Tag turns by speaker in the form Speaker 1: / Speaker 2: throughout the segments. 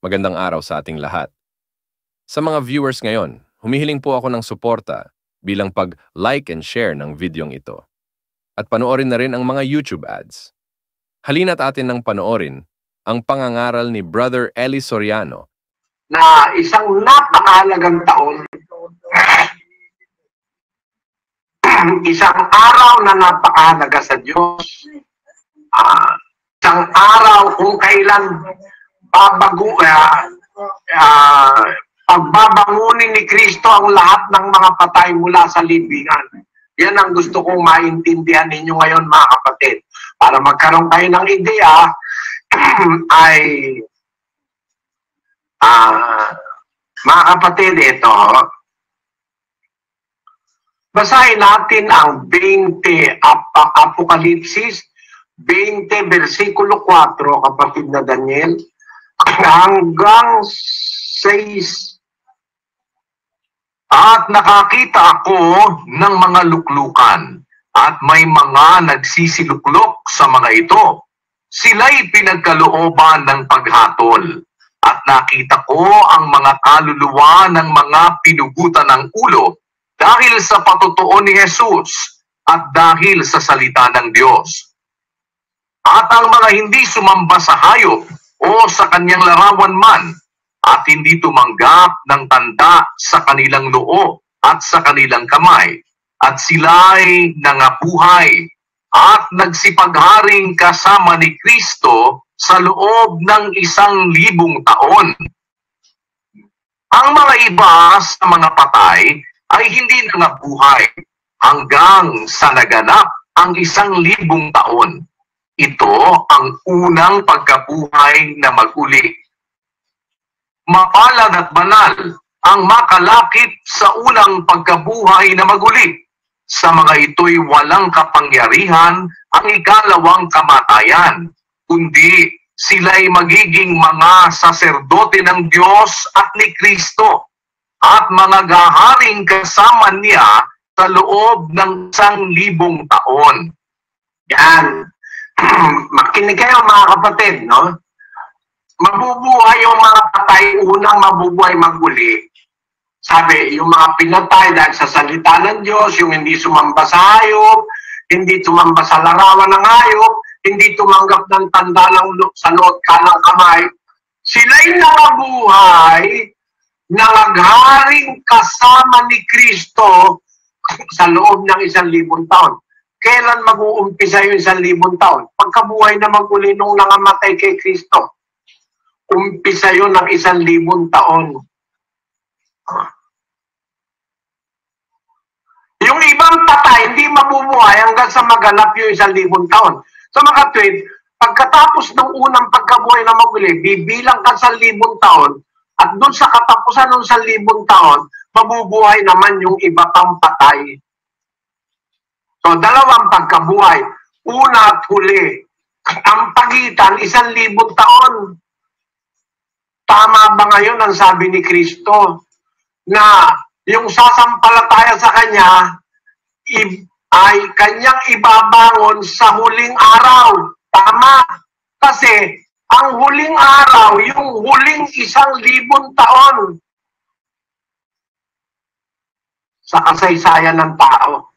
Speaker 1: Magandang araw sa ating lahat. Sa mga viewers ngayon, humihiling po ako ng suporta bilang pag-like and share ng videong ito. At panoorin na rin ang mga YouTube ads. Halina't atin nang panoorin ang pangangaral ni Brother Eli Soriano
Speaker 2: na isang napakahalagang taon, isang araw na napakahalaga sa Diyos, isang araw kung kailan pagbabangunin ni Kristo ang lahat ng mga patay mula sa libingan. Yan ang gusto kong maintindihan ninyo ngayon, mga kapatid. Para magkaroon tayo ng ideya, ay mga kapatid, ito, basahin natin ang 20 Apokalipsis 20 versikulo 4, kapatid na Daniel, hanggang 6.
Speaker 3: At nakakita ako ng mga luklukan at may mga nagsisiluklok sa mga ito. Sila'y pinagkalooban ng paghatol. At nakita ko ang mga kaluluwa ng mga pinugutan ng ulo dahil sa patotoo ni Jesus at dahil sa salita ng Diyos. At ang mga hindi sumamba sa hayop o sa kanyang larawan man at hindi tumanggap ng tanda sa kanilang noo at sa kanilang kamay, at sila'y nangabuhay at nagsipagharing kasama ni Kristo sa loob ng 1,000 taon. Ang mga iba sa mga patay ay hindi nangabuhay hanggang sa naganap ang 1,000 taon. Ito ang unang pagkabuhay na maguli. Mapalad at banal ang makalakip sa unang pagkabuhay na maguli. Sa mga ito'y walang kapangyarihan ang ikalawang kamatayan, kundi sila'y magiging mga saserdote ng Diyos at ni Kristo at mga gaharing kasama niya sa loob ng 1,000 taon.
Speaker 2: Yan. Makinig kayo, mga kapatid, no? Mabubuhay yung mga patay, unang mabubuhay maguli. Sabi, yung mga pinatay dahil sa salita ng Diyos, yung hindi sumamba sa hayop, hindi sumamba sa larawan ng hayop, hindi tumanggap ng tanda ng sa loob kanang kamay, sila'y nakabuhay na nagharing kasama ni Kristo sa loob ng 1,000 taon. Kailan mag-uumpisa yung 1,000 taon? Pagkabuhay na maguli nung nangamatay kay Kristo. Umpisa yun ng 1,000 taon. Yung ibang patay, hindi mabubuhay hanggang sa maganap yung 1,000 taon. So mga kapatid, pagkatapos ng unang pagkabuhay na maguli, bibilang ka sa 1,000 taon, at doon sa katapusan ng 1,000 taon, mabubuhay naman yung iba pang patay. So, dalawang pagkabuhay. Una at huli. Ang pagitan, 1,000 taon. Tama ba ngayon ang sabi ni Kristo na yung sasampalataya sa Kanya ay Kanyang ibabangon sa huling araw? Tama. Kasi ang huling araw, yung huling 1,000 taon sa kasaysayan ng tao.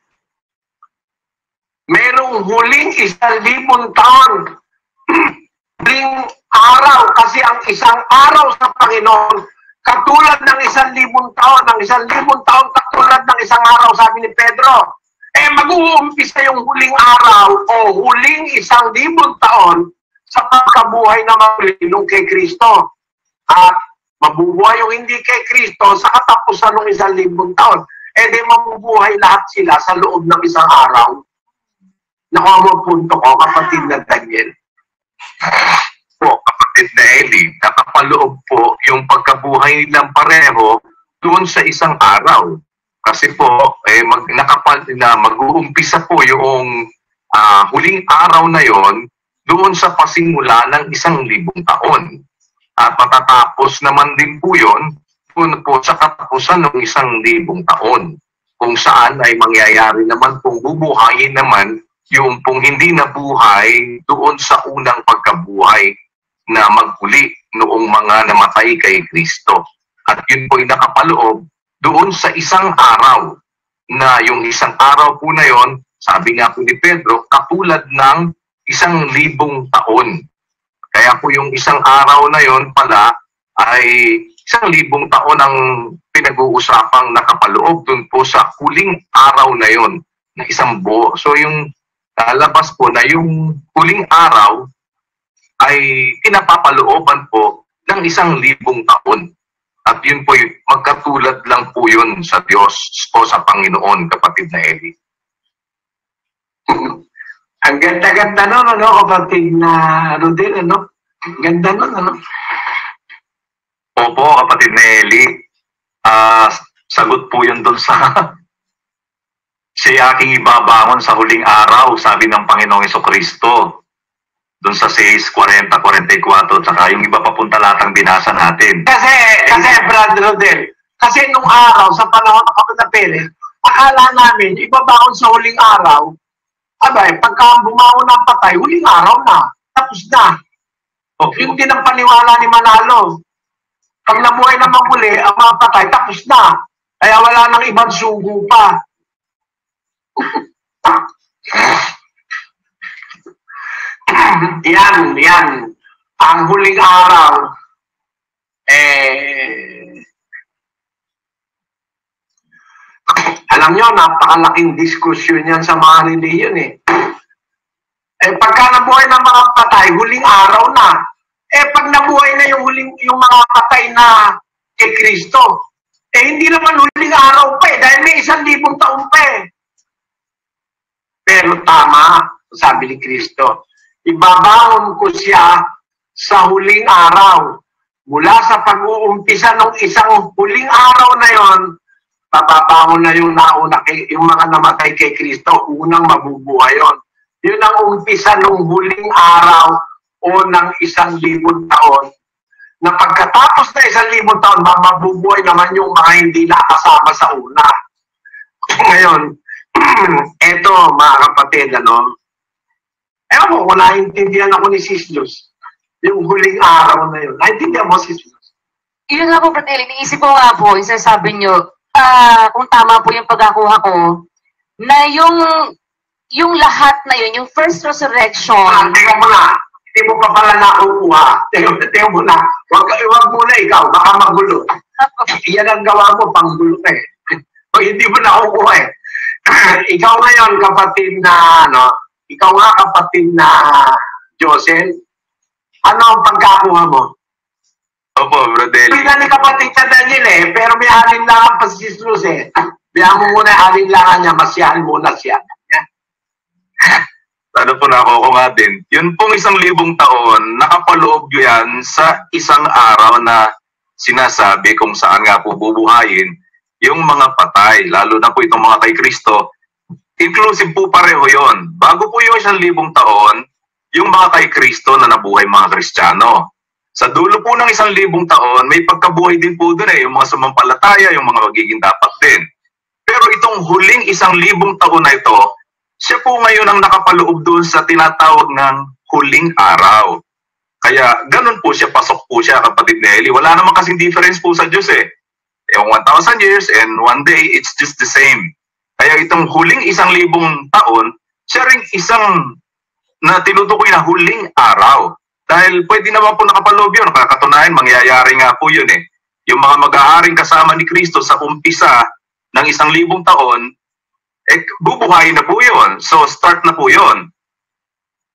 Speaker 2: Merong huling 1,000 taon. Huling araw, kasi ang isang araw sa Panginoon, katulad ng 1,000 taon, ang 1,000 taon katulad ng isang araw, sabi ni Pedro. Mag-uumpisa yung huling araw o huling 1,000 taon sa pagkabuhay na maglilong kay Kristo. At mabubuhay yung hindi kay Kristo sa katapusan ng 1,000 taon. Di mabubuhay lahat sila sa loob ng isang araw. Nakuha mo punto ko, kapatid na Daniel.
Speaker 3: Po, kapatid na Eli, nakapaloob po yung pagkabuhay nilang pareho doon sa isang araw. Kasi po, mag-uumpisa po yung huling araw na yon doon sa pasimula ng 1,000 taon. At matatapos naman din po yun doon po sa katapusan ng 1,000 taon. Kung saan ay mangyayari naman kung bubuhayin naman yung pong hindi nabuhay doon sa unang pagkabuhay na maguli noong mga namatay kay Kristo. At yun po'y nakapaloob doon sa isang araw, na yung isang araw po na yon, sabi nga po ni Pedro, katulad ng 1,000 taon. Kaya po yung isang araw na yon pala ay 1,000 taon ang pinag-uusapang nakapaloob dun po sa huling araw na yon na isang buo. So yung lalabas po na yung huling araw ay kinapapalooban po ng 1,000 taon. At yun po, magkatulad lang po yun sa Diyos o sa Panginoon, kapatid na Eli.
Speaker 2: Ang ganda-ganda nun, ano, kapatid na, ano din, ano? Ang ganda nun, ano?
Speaker 3: Opo, kapatid na Eli. Sagot po yun doon sa siya aking ibabangon sa huling araw, sabi ng Panginoong Jesucristo. Doon sa 6:40, 44, tsaka yung iba papunta latang binasa natin.
Speaker 2: Kasi Brad Rodel, kasi nung araw, sa panahon ng Kapatid na Perez, akala namin, ibabaon sa huling araw, abay, pagka bumaon ng patay, huling araw na, tapos na.
Speaker 3: Okay.
Speaker 2: Yung din ang paniwala ni Manalo. Pag nabuhay na maguli, ang mga patay, tapos na. Kaya wala nang ibang sugo pa. Yan. Ang huling araw, alam nyo, napakalaking diskusyon yan sa mga reliyon pagka nabuhay ng mga patay, huling araw na. Pag nabuhay na yung mga patay na kay Kristo, hindi naman huling araw pa dahil may 1,000 taon pa Pero tama, sabi ni Kristo, ibabangon ko siya sa huling araw. Mula sa pag-uumpisa ng isang huling araw na yon, papabangon na yung nauna, yung mga namatay kay Kristo, unang mabubuhay yon. Yun ang umpisa ng huling araw o ng 1,000 taon. Na pagkatapos na 1,000 taon, mabubuhay naman yung mga hindi nakasama sa una. Ngayon, eto mga kapatid, ewan ko kung naintindihan ako ni Sis Luz, yung huling araw na yun. Naintindihan mo, Sis Luz?
Speaker 4: Yun nga po, Brad Eli, iniisip ko nga po, yung sinasabi nyo, kung tama po yung pagkakuha ko, na yung lahat na yun, yung first resurrection.
Speaker 2: Teka mo na, hindi mo pa pala nakukuha. Teka mo na, wag muna ikaw, baka magulo. Yan ang gawa mo, panggulo O hindi mo nakukuha Ikaw ngayon, kapatid na, ikaw nga kapatid na Josel, ano ang pagkakuha mo?
Speaker 3: Opo, Brodel.
Speaker 2: Hindi na ni kapatid sa Daniel pero may alinlangan pa si Jesus Biya mo muna alinlangan niya, masyahan muna siya.
Speaker 3: Ano po na ako nga din. Yun pong 1,000 taon, nakapaloob yan sa isang araw na sinasabi kung saan nga po bubuhayin yung mga patay, lalo na po itong mga kay Kristo. Inclusive po pareho yon. Bago po yung 1,000 taon, yung mga kay Kristo na nabuhay mga Kristiyano. Sa dulo po ng 1,000 taon, may pagkabuhay din po doon yung mga sumampalataya, yung mga magiging dapat din. Pero itong huling 1,000 taon na ito, siya po ngayon ang nakapaloob doon sa tinatawag ng huling araw. Kaya ganun po siya, pasok po siya, kapatid Nelly. Wala naman kasing difference po sa Diyos Yung 1,000 years and one day, it's just the same. Kaya itong huling 1,000 taon, siya rin isang na tinutukoy na huling araw. Dahil pwede naman po nakapaloob yun. Katunayan, mangyayari nga po yun Yung mga mag-aaring kasama ni Kristo sa umpisa ng 1,000 taon, bubuhayin na po yun. So, start na po yun.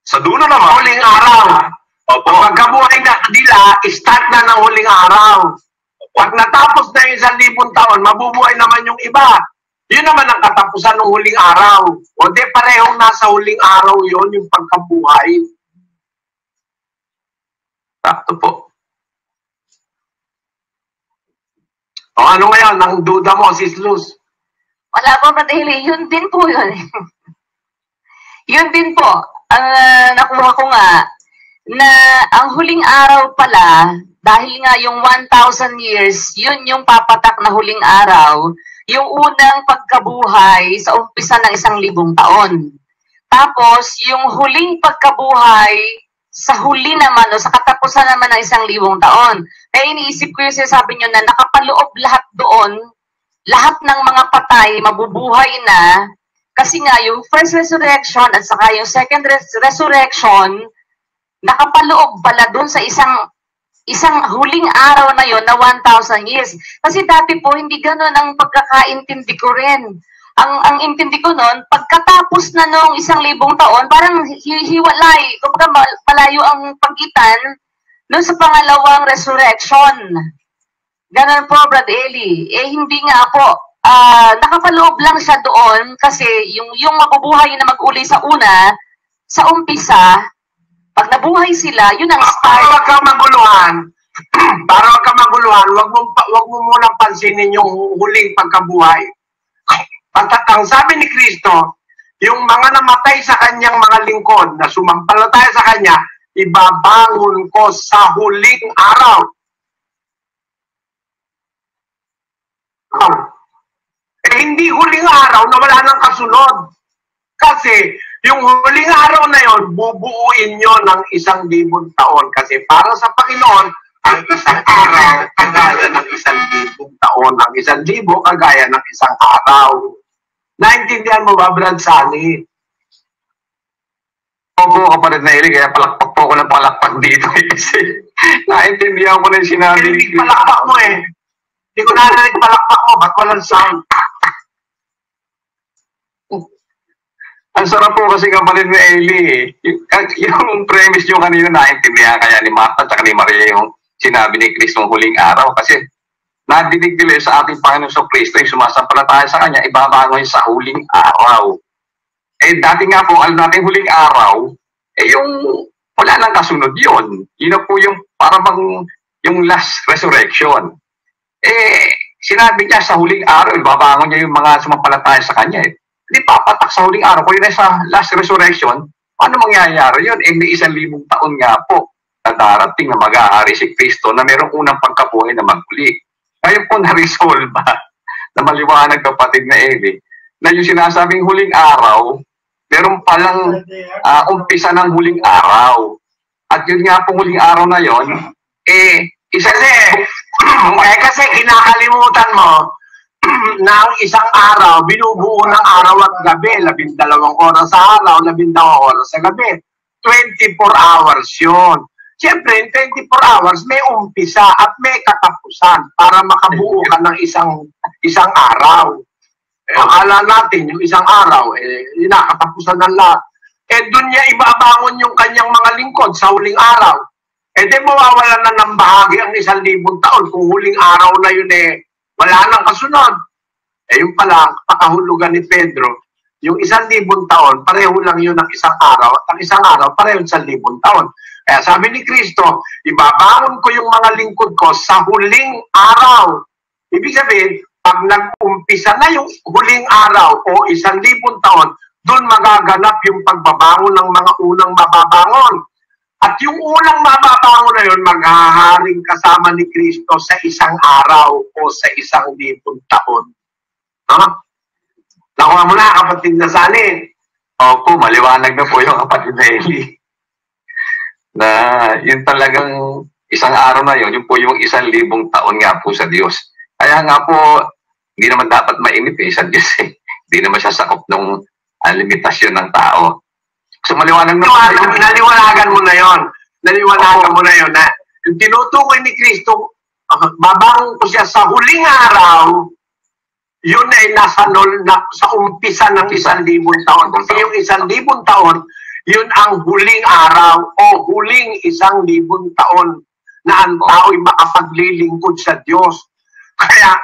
Speaker 3: Sa dulo naman,
Speaker 2: huling araw.
Speaker 3: Opo.
Speaker 2: Pagkabuhay na nila, start na ng huling araw. Pag natapos na yung 1,000 taon, mabubuhay naman yung iba. Yun naman ang katapusan ng huling araw. O di parehong nasa huling araw yon yung pagkabuhay.
Speaker 3: Sakto po.
Speaker 2: O ano ngayon, ang duda mo, Sis Luz?
Speaker 4: Wala po, Brad Eli, yun din po yun. Yun din po, ang nakuha ko nga, na ang huling araw pala, dahil nga yung 1,000 years, yun yung papatak na huling araw, yung unang pagkabuhay sa umpisa ng 1,000 taon. Tapos, yung huling pagkabuhay sa huli naman o sa katapusan naman ng 1,000 taon. Kaya iniisip ko yung sinasabi nyo na nakapaloob lahat doon, lahat ng mga patay mabubuhay na, kasi nga yung first resurrection at saka yung second resurrection, nakapaloob pala doon sa isang huling araw na yon na 1,000 years. Kasi dati po, hindi gano'n ang pagkakaintindi ko rin. Ang intindi ko noon, pagkatapos na nung 1,000 taon, parang hiwalay, kumbaga malayo ang pagitan noon sa pangalawang resurrection. Ganon po, Brad Eli. Hindi nga po, nakapaloob lang siya doon kasi yung mabubuhay na mag-uli sa una, sa umpisa, pag nabuhay sila, yun ang start.
Speaker 2: Para wag kang maguluhan, wag mo munang pansinin yung huling pagkabuhay. Ang sabi ni Kristo, yung mga namatay sa kanyang mga lingkod na sumampalataya sa kanya, ibabangon ko sa huling araw. Hindi huling araw na wala nang kasunod. Kasi yung huling araw na yon, bubuuin nyo ng 1,000 taon. Kasi para sa Panginoon, ang isang araw kagaya ng 1,000 taon. Ang 1,000 kagaya ng isang araw. Naintindihan mo ba, Brad Sally?
Speaker 3: Opo, kapatid na Eli, kaya palakpak po ako ng palakpak dito. Kasi naintindihan ko na yung sinabi.
Speaker 2: Hindi palakpak mo eh. Hindi ko narinig palakpak mo. Ba't walang sound?
Speaker 3: Ang sarap po kasi kapatid na Eli. Yung premise nyo kanina naintindihan kaya ni Martha at ni Maria yung sinabi ni Kristo ng huling araw. Kasi nadidig nila sa ating Panginoon sa Kristo yung sumasampalataya sa Kanya, ibabangon sa huling araw. Dati nga po, alam natin huling araw, yung wala nang kasunod yun. Yun na po yung parang yung last resurrection. Sinabi niya sa huling araw, ibabangon niya yung mga sumampalataya sa Kanya. Hindi papatak sa huling araw. Kung yun ay sa last resurrection, paano mangyayari yun? May 1,000 taon nga po na darating na mag-aari si Kristo na mayroong unang pagkabuhay na maguli. Ngayon po na-resolve na maliwanag kapatid na Eli, na yung sinasabing huling araw, meron palang umpisa ng huling araw. At yun nga po huling araw na yon,
Speaker 2: kasi kinakalimutan mo na ang isang araw, binubuo ng araw at gabi, 12 oras sa araw, 12 oras sa gabi. 24 hours yun. Siyempre, in 24 hours, may umpisa at may katapusan para makabuo ka ng isang araw. Akala natin, yung isang araw, nakatapusan ng lahat. Doon niya ibabangon yung kanyang mga lingkod sa huling araw. Di mawawalan na ng bahagi ang 1,000 taon. Kung huling araw na yun, wala nang kasunod. Yung pala, pakahulugan ni Pedro, yung 1,000 taon, pareho lang yun ng isang araw. At ang isang araw, pareho 1,000 taon. Kaya sabi ni Kristo, ibabangon ko yung mga lingkod ko sa huling araw. Ibig sabihin, pag nag-umpisa na yung huling araw o 1,000 taon, doon magaganap yung pagbabangon ng mga unang mababangon. At yung unang mababangon na yun, maghaharing kasama ni Kristo sa isang araw o sa 1,000 taon. Nakuha mo na, kapatid na Sally.
Speaker 3: Opo, maliwanag na po yung kapatid na Eli. Na yun talagang isang araw na yun po yung 1,000 taon nga po sa Diyos. Kaya nga po, hindi naman dapat mainip sa Diyos eh. Hindi naman siya sakop ng limitasyon ng tao. So maliwanag na po.
Speaker 2: Naliwanagan mo na yun. Naliwanagan mo na yun na yung tinutukoy ni Kristo, babangon ko siya sa huling araw, yun ay nasa sa umpisa ng 1,000 taon. Kasi yung 1,000 taon, yun ang huling araw o huling 1,000 taon na ang tao'y makapaglilingkod sa Diyos. Kaya,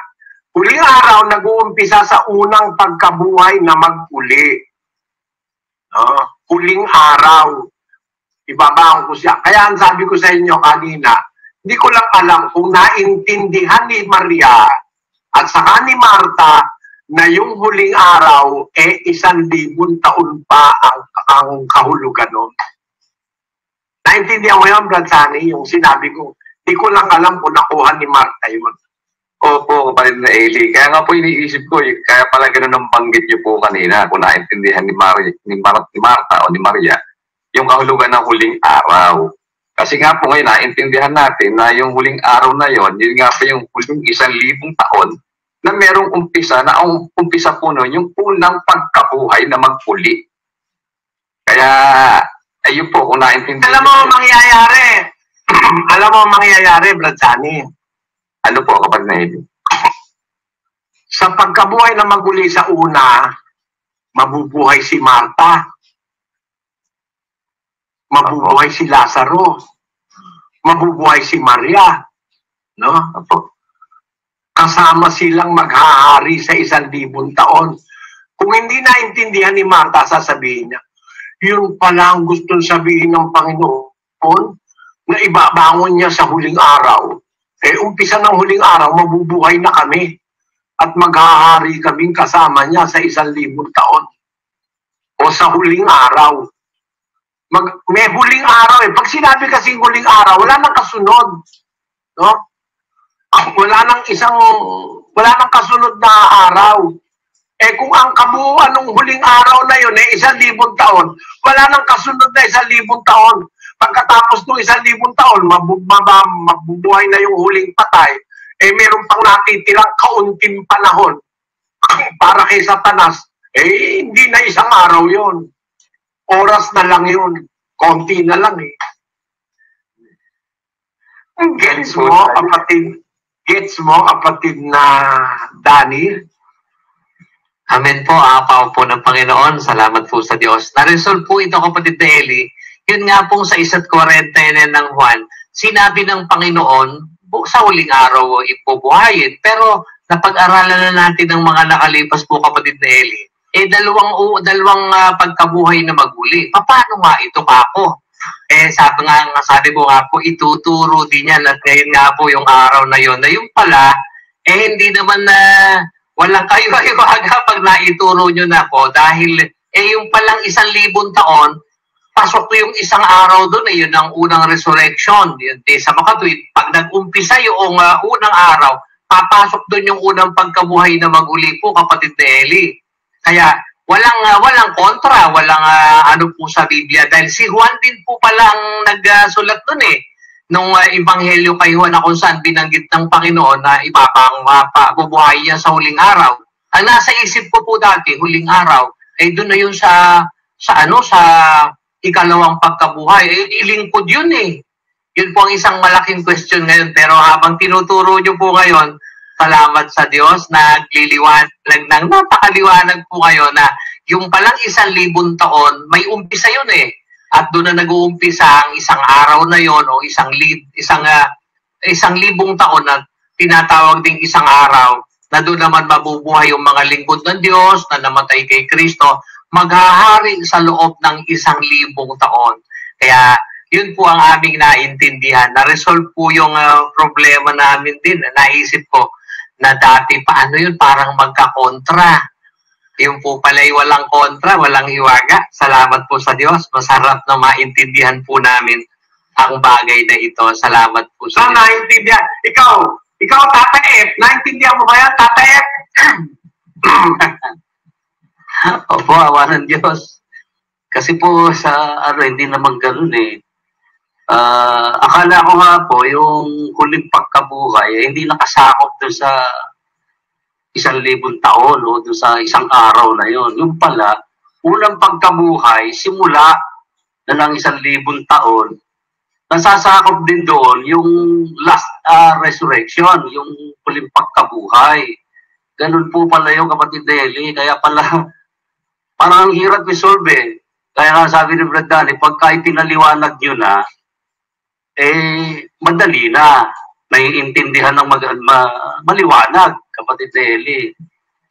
Speaker 2: huling araw nag-uumpisa sa unang pagkabuhay na mag-uli. Huling araw. Ibabangon ko siya. Kaya ang sabi ko sa inyo kanina, hindi ko lang alam kung naintindihan ni Maria at saka ni Marta na yung huling araw, 1,000 taon pa ang kahulugan nun. Naintindihan mo yun, Brad Sally, yung sinabi ko. Hindi ko lang alam kung nakuha ni Marta yun.
Speaker 3: Opo, kapatid na Eli. Kaya nga po iniisip ko, kaya pala ganun ang banggit niyo po kanina, kung naintindihan ni Marta o ni Maria, yung kahulugan ng huling araw. Kasi nga po ngayon, naintindihan natin na yung huling araw na yon, yun nga po yung huling 1,000 taon na merong umpisa, na ang umpisa po nun, yung unang pagkabuhay na magpuli. Kaya, ayun po, kung naintindihan.
Speaker 2: Alam mo ang mangyayari. Alam mo ang mangyayari, Brad Sunny.
Speaker 3: Ano po, kapag naibig?
Speaker 2: Sa pagkabuhay na maguli sa una, mabubuhay si Marta. Mabubuhay si Lazaro. Mabubuhay si Maria. No?
Speaker 3: Opo.
Speaker 2: Kasama silang maghahari sa 1,000 taon. Kung hindi naintindihan ni Marta, sasabihin niya, yun pala ang gusto sabihin ng Panginoon na ibabangon niya sa huling araw. Umpisa ng huling araw, mabubuhay na kami at maghahari kaming kasama niya sa 1,000 taon. O sa huling araw. May huling araw eh. Pag sinabi kasing huling araw, wala nang kasunod. No? Wala nang kasunod na araw. Kung ang kabuuan ng huling araw na yun 1,000 taon, wala nang kasunod na 1,000 taon. Pagkatapos ng 1,000 taon, mabubuhay na yung huling patay, meron pang natitirang kaunting panahon para kay Satanas. Hindi na isang araw yun. Oras na lang yun. Konti na lang eh. Gets mo, kapatid? Gets mo, kapatid na Danny?
Speaker 5: Amen po, apaw po ng Panginoon. Salamat po sa Diyos. Na-resolve po ito, kapatid na Eli. Yun nga pong sa 1:49 ng Juan, sinabi ng Panginoon, sa huling araw ipubuhayin. Pero napag-aralan na natin ng mga nakalipas po, kapatid na Eli. Dalawang pagkabuhay na maguli. Paano nga ito ako? Sabi ko nga po, ituturo din yan. At ngayon nga po yung araw na yon, na yung pala, hindi naman na walang kayo-ayawaga pag naituro nyo na po. Dahil yung palang 1,000 taon, pasok yung isang araw doon, yun ang unang resurrection. Yun, sa makatwid, pag nag-umpisa yung unang araw, papasok doon yung unang pagkabuhay na maguli po, kapatid na Eli. Kaya walang kontra, walang ano po sa Biblia. Dahil si Juan din po palang nagsulat doon nung Ebanghelyo kay Juan na kung saan binanggit ng Panginoon na bubuhay niya sa huling araw. Ang nasa isip ko po dati, huling araw, doon na yun sa ikalawang pagkabuhay. Ilingkod yun Yun po ang isang malaking question ngayon. Pero habang tinuturo nyo po ngayon, salamat sa Diyos na nagliliwanag ng napakaliwanag po kayo na yung palang 1,000 taon, may umpisa yun At doon na nag-uumpisa ang isang araw na yon o isang 1,000 taon na tinatawag ding isang araw na doon naman mabubuhay yung mga lingkod ng Diyos na namatay kay Kristo, maghahari sa loob ng 1,000 taon. Kaya yun po ang aming naintindihan. Na-resolve po yung problema namin din. Naisip ko na dati paano yun, parang magkakontra. Yung po pala'y walang kontra, walang hiwaga. Salamat po sa Diyos. Masarap na maintindihan po namin ang bagay na ito. Salamat po sa Diyos.
Speaker 2: Naintindihan. Ikaw, Tata F, naintindihan mo ba yan, Tata F?
Speaker 5: Opo, awa ng Diyos. Kasi po sa hindi naman ganun akala ko nga po, yung huling pagkabuhay, hindi nakasakop doon sa 1,000 taon o doon sa isang araw na yon. Yung pala, unang pagkabuhay, simula na ng 1,000 taon, nasasakop din doon yung last resurrection, yung huling pagkabuhay. Ganun po pala yung kapatid Deli. Kaya pala, parang ang hirap resolve Kaya nga sabi ni Brad Danny, pagka itinaliwanag nyo na, madali na. Naiintindihan ng maliwanag, kapatid Eli.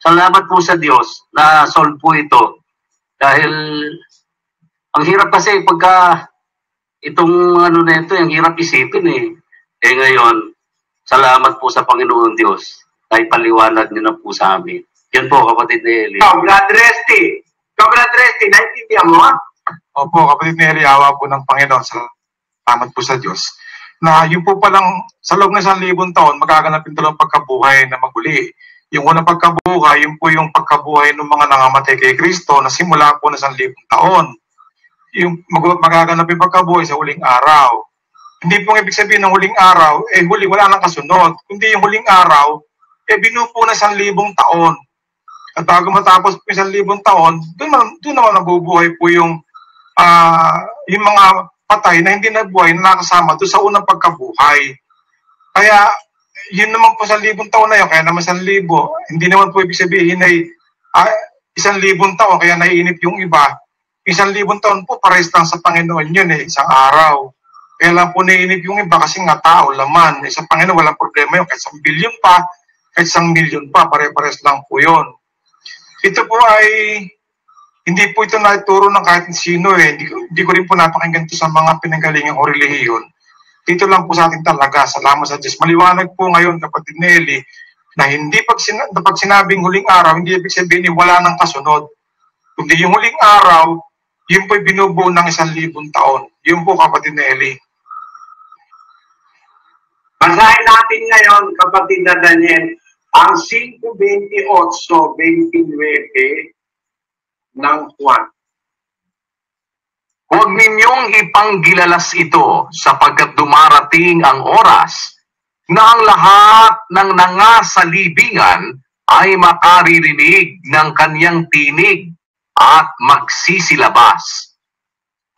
Speaker 5: Salamat po sa Diyos na solve po ito. Dahil ang hirap kasi pagka itong na ito, ang hirap isipin ngayon, salamat po sa Panginoon Diyos na ipaliwanag niyo na po sa amin. Yan po, kapatid Eli.
Speaker 2: Brad Resty, naintindihan mo
Speaker 6: Opo, kapatid Eli, awa po ng Panginoon. Salamat po sa Diyos. Na yun po palang sa loob ng 1,000 taon, magaganap yung dalawang pagkabuhay na maguli. Yung unang pagkabuhay, yun po yung pagkabuhay ng mga nangamatay kay Kristo na simula po na 1,000 taon. yung magaganap yung pagkabuhay sa huling araw. Hindi pong ibig sabihin ng huling araw, wala nang kasunod. Kundi yung huling araw, binuo na 1,000 taon. At bago matapos po 1,000 taon, doon naman nabubuhay po yung mga patay na hindi nabuhay na nakasama doon sa unang pagkabuhay. Kaya, yun naman po 1,000 taon na yun, kaya naman 1,000. Hindi naman po ibig sabihin ay 1,000 taon, kaya naiinip yung iba. 1,000 taon po, pares lang sa Panginoon yun isang araw. Kaya lang po naiinip yung iba kasi nga tao, laman. Sa Panginoon, walang problema yun. Kahit 1 billion pa, kahit 1 million pa, pare-pares lang po yun. Ito po ay, hindi po ito naturo ng kahit sino Hindi ko rin po napakinggan ito sa mga pinanggalingan o relihiyon. Ito lang po sa ating talaga. Salamat sa Diyos. Maliwanag po ngayon, kapatid Nelly, na hindi pag sinabing huling araw, hindi ibig sabihin wala nang kasunod. Kundi yung huling araw, yun po'y binubuo ng 1,000 taon. Yun po, kapatid Nelly.
Speaker 2: Basahin natin ngayon, kapatid na Daniel, ang 5:28-29 ng Juan.
Speaker 3: Huwag ninyong ipanggilalas ito sapagkat dumarating ang oras na ang lahat ng nangasalibingan ay makaririnig ng kanyang tinig at magsisilabas.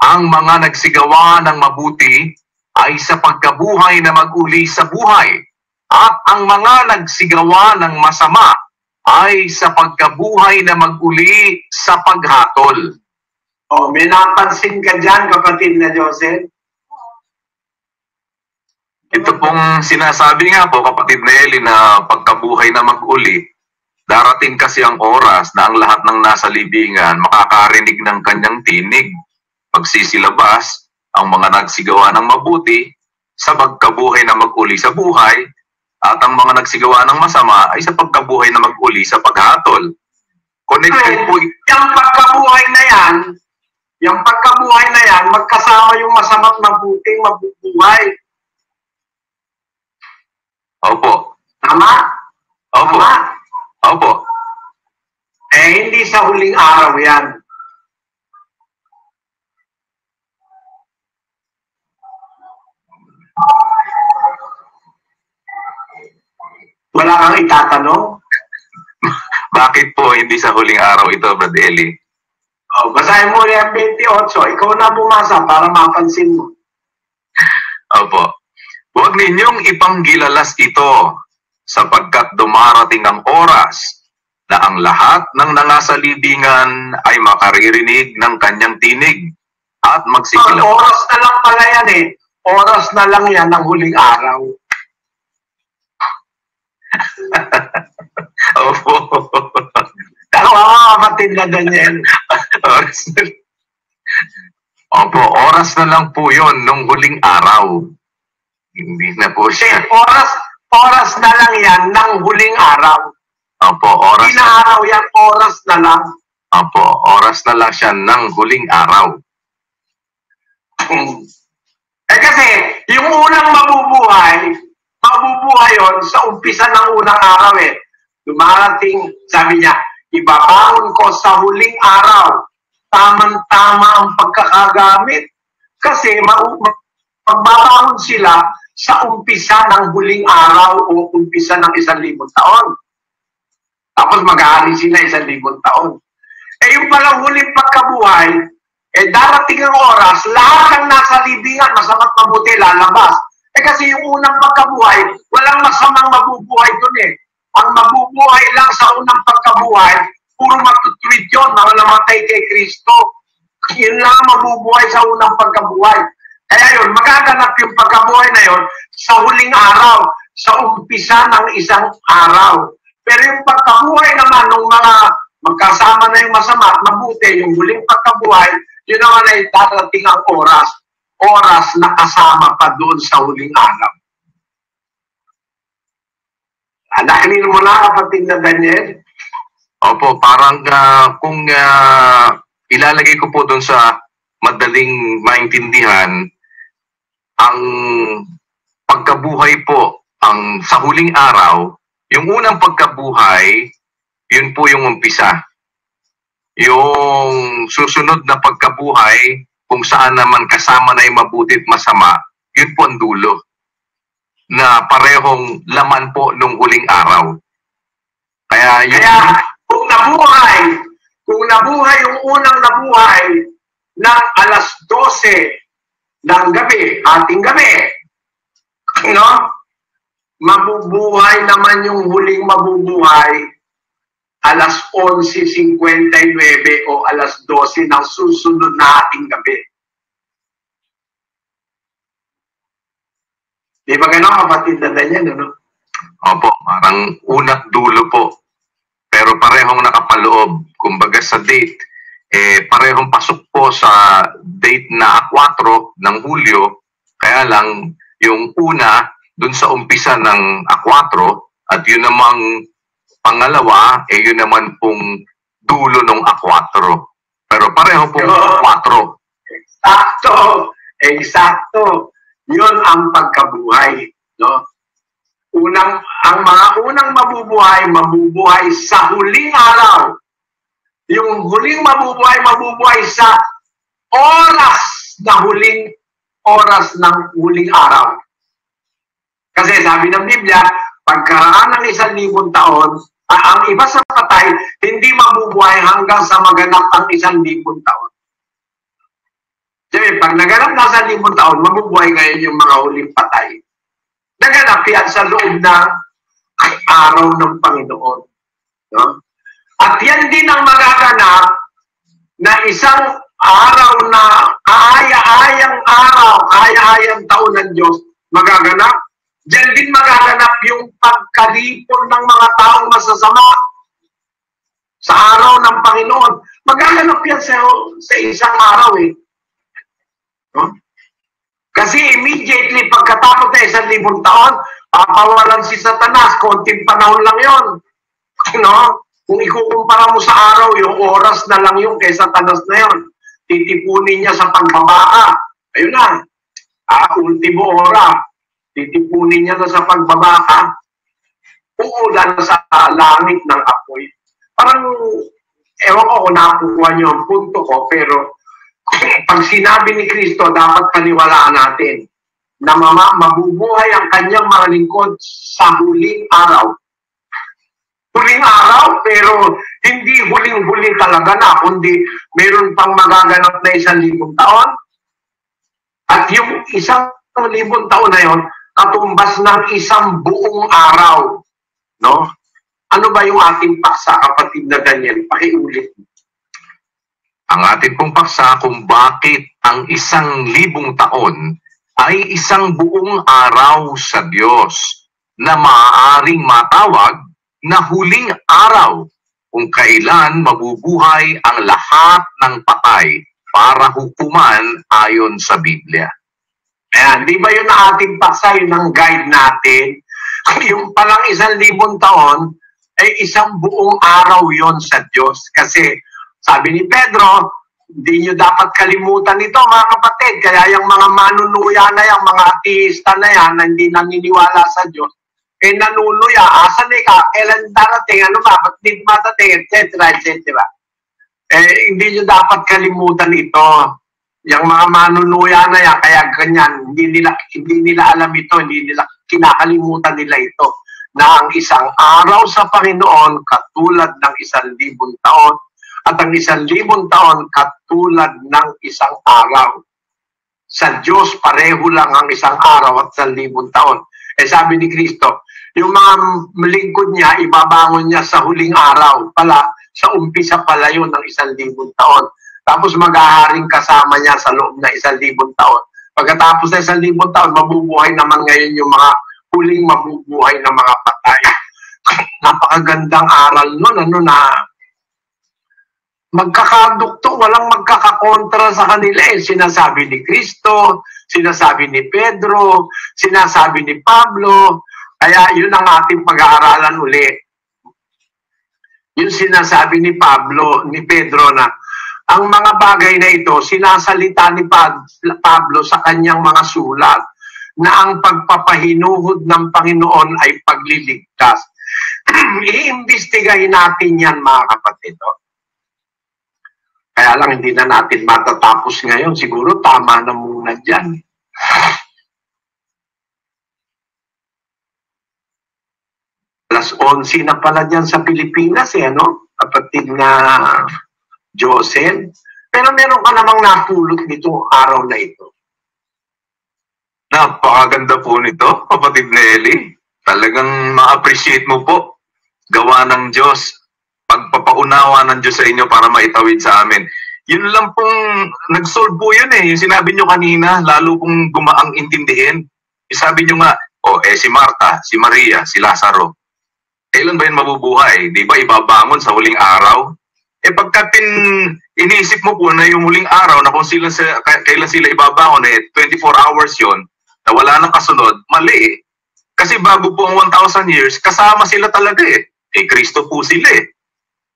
Speaker 3: Ang mga nagsigawa ng mabuti ay sa pagkabuhay na mag-uli sa buhay, at ang mga nagsigawa ng masama ay sa pagkabuhay na mag-uli sa paghatol.
Speaker 2: May napansin ka dyan, kapatid na Joseph?
Speaker 3: Ito pong sinasabi nga po, kapatid Nelly, na pagkabuhay na mag-uli, darating kasi ang oras na ang lahat ng nasa libingan makakarinig ng kanyang tinig. Pagsisilabas ang mga nagsigawa ng mabuti sa pagkabuhay na mag-uli sa buhay, at ang mga nagsigawa ng masama ay sa pagkabuhay na mag-uli sa paghatol. Connected po.
Speaker 2: Yung pagkabuhay na yan, magkasama yung masama at mabuting mabubuhay.
Speaker 3: Opo.
Speaker 2: Tama?
Speaker 3: Opo.
Speaker 2: Tama?
Speaker 3: Opo.
Speaker 2: Hindi sa huling araw yan. Wala kang itatanong?
Speaker 3: Bakit po hindi sa huling araw ito, Brad Eli?
Speaker 2: Basahin mo yung 28. Ikaw na bumasa para mapansin mo.
Speaker 3: Opo. Huwag ninyong ipanggilalas ito sapagkat dumarating ang oras na ang lahat ng nangasalibingan ay makaririnig ng kanyang tinig at magsisilabas.
Speaker 2: Oras na lang pala yan Oras na lang yan ng huling araw.
Speaker 3: Opo.
Speaker 2: Kapatid na Daniel.
Speaker 3: Opo, oras na lang po yun nung huling araw. Hindi na po siya.
Speaker 2: Oras na lang yan ng huling araw.
Speaker 3: Opo, oras.
Speaker 2: Hindi na araw yan, oras na lang.
Speaker 3: Opo, oras na lang siya ng huling araw.
Speaker 2: Kasi, yung unang mabubuhay yun sa umpisa ng unang araw Dumarating, sabi niya, ibabaon ko sa huling araw. Tamang-tama ang pagkakagamit. Kasi magbabaon sila sa umpisa ng huling araw o umpisa ng 1,000 taon. Tapos mag-aari sila 1,000 taon. Yung palang huling pagkabuhay, darating ang oras, lahat ng nasa libingan, masama't mabuti, lalabas. Kasi yung unang pagkabuhay, walang masamang mabubuhay dun Ang mabubuhay lang sa unang pagkabuhay, puro matutwid yun, mga namatay kay Kristo. Yun lang mabubuhay sa unang pagkabuhay. Kaya yun, magaganap yung pagkabuhay na yun sa huling araw, sa umpisa ng isang araw. Pero yung pagkabuhay naman ng mga magkasama na yung masama at mabuti, yung huling pagkabuhay, yun naman ay darating ang oras na kasama pa doon sa huling araw. Nakalino mo na, kapatid na Daniel?
Speaker 3: Opo, parang kung ilalagay ko po doon sa madaling maintindihan, ang pagkabuhay po, sa huling araw, yung unang pagkabuhay, yun po yung umpisa. Yung susunod na pagkabuhay, kung saan naman kasama na yung mabuti at masama, yun po ang dulo na parehong laman po nung huling araw. Kaya yun.
Speaker 2: Kaya kung nabuhay yung unang nabuhay ng alas 12 ng gabi, ating gabi, no? Mabubuhay naman yung huling mabubuhay alas 11:59 o alas 12 ng susunod na ating gabi. Di ba gano'n, kapatid na Daniel, ano?
Speaker 3: Opo, parang una't dulo po. Pero parehong nakapaloob. Kumbaga sa date, parehong pasok po sa date na 4 ng Hulyo. Kaya lang, yung una, dun sa umpisa ng 4, at yun namang pangalawa, yun naman pong dulo ng 4. Pero pareho pong 4.
Speaker 2: Eksakto. Yun ang pagkabuhay, no? Ang mga unang mabubuhay sa huling araw. Yung huling mabubuhay sa oras na huling oras ng huling araw. Kasi sabi ng Biblia, pagkaraan ng 1,000 taon, ang iba sa patay, hindi mabubuhay hanggang sa maganap ang 1,000 taon. Sabi, pag naganap na 1,000 taon, mabubuhay ngayon yung mga huling patay. Naganap yan sa loob ng araw ng Panginoon. No? At yan din ang magaganap na isang araw na kaaya-ayang araw, kaaya-ayang taon ng Diyos, magaganap. Diyan din magaganap yung pagkalipon ng mga taong masasama sa araw ng Panginoon. Magaganap yan sa isang araw eh. No? Kasi immediately pagkatapos na 1,000 taon, papawalan si Satanas, konting panahon lang yon. No? Kung ikukumpara mo sa araw, yung oras na lang yung kay Satanas na yon. Titipunin niya sa pagbabaka. Ayun na. Ultimo ora. Titipunin niya na sa pagbabaka. Uulan sa langit ng apoy. Parang, ewan ko kung nakukuha niyo ang punto ko, pero pag sinabi ni Kristo, dapat paniwalaan natin na mabubuhay ang kanyang mga lingkod sa huling araw. Huling araw, pero hindi huling-huling talaga na, kundi meron pang magaganap na 1,000 taon. At yung 1,000 taon na yon, katumbas ng isang buong araw. No? Ano ba yung ating paksa, kapatid na Daniel? Pakiulit.
Speaker 3: Ang ating pong paksa kung bakit ang 1,000 taon ay isang buong araw sa Diyos na maaaring matawag na huling araw kung kailan mabubuhay ang lahat ng patay para hukuman ayon sa Biblia.
Speaker 2: Ayan, di ba yun ang ating paksa, yun ang guide natin? Yung palang 1,000 taon ay isang buong araw yon sa Diyos. Kasi sabi ni Pedro, hindi nyo dapat kalimutan ito mga kapatid. Kaya yung mga manunuya na yan, mga ateista na yan, na hindi naniniwala sa Diyos, nanunuya, asan ka, kailan darating, ano ba, ba't di matating, etc., etc. Hindi nyo dapat kalimutan ito. Yung mga manunuya na yan, kaya ganyan, hindi nila alam ito, hindi nila kinakalimutan nila ito, na ang isang araw sa Panginoon katulad ng 1,000 taon, at ang 1,000 taon katulad ng isang araw. Sa Diyos, pareho lang ang isang araw at 1,000 taon. Sabi ni Kristo, yung mga lingkod niya, ibabangon niya sa huling araw pala, sa umpisa pala yun ng 1,000 taon. Tapos maghaharing kasama niya sa loob na 1,000 taon. Pagkatapos na 1,000 taon, mabubuhay naman ngayon yung mga huling mabubuhay na mga patay. Napakagandang aral nun, ano na, magkakadukto, walang magkakakontra sa kanila. Sinasabi ni Kristo, sinasabi ni Pedro, sinasabi ni Pablo. Kaya yun ang ating pag-aaralan uli. Yung sinasabi ni Pablo, ni Pedro na ang mga bagay na ito, sinasalita ni Pablo sa kanyang mga sulat na ang pagpapahinuhod ng Panginoon ay pagliligtas. Iimbestigahin natin yan mga kapatid. Kaya lang hindi na natin matatapos ngayon. Siguro tama na muna dyan. Alas 11 na pala dyan sa Pilipinas, ano? Kapatid na Josel. Pero meron ka namang napulot nito araw na ito.
Speaker 3: Napakaganda po nito, kapatid Nelly. Talagang ma-appreciate mo po. Gawa ng Diyos. Pagpapaunawa ng Diyos sa inyo para maitawid sa amin. Yun lang pong nag-solve po yun eh. Yung sinabi nyo kanina, lalo pong gumaang intindihin. Yung sabi nyo nga, si Marta, si Maria, si Lazaro. Kailan ba yun mabubuhay? Di ba ibabangon sa huling araw? Pagka iniisip mo po na yung huling araw na kung kailan sila ibabangon, 24 hours yon na wala nang kasunod, mali eh. Kasi bago po ang 1,000 years, kasama sila talaga eh. Kristo po sila eh.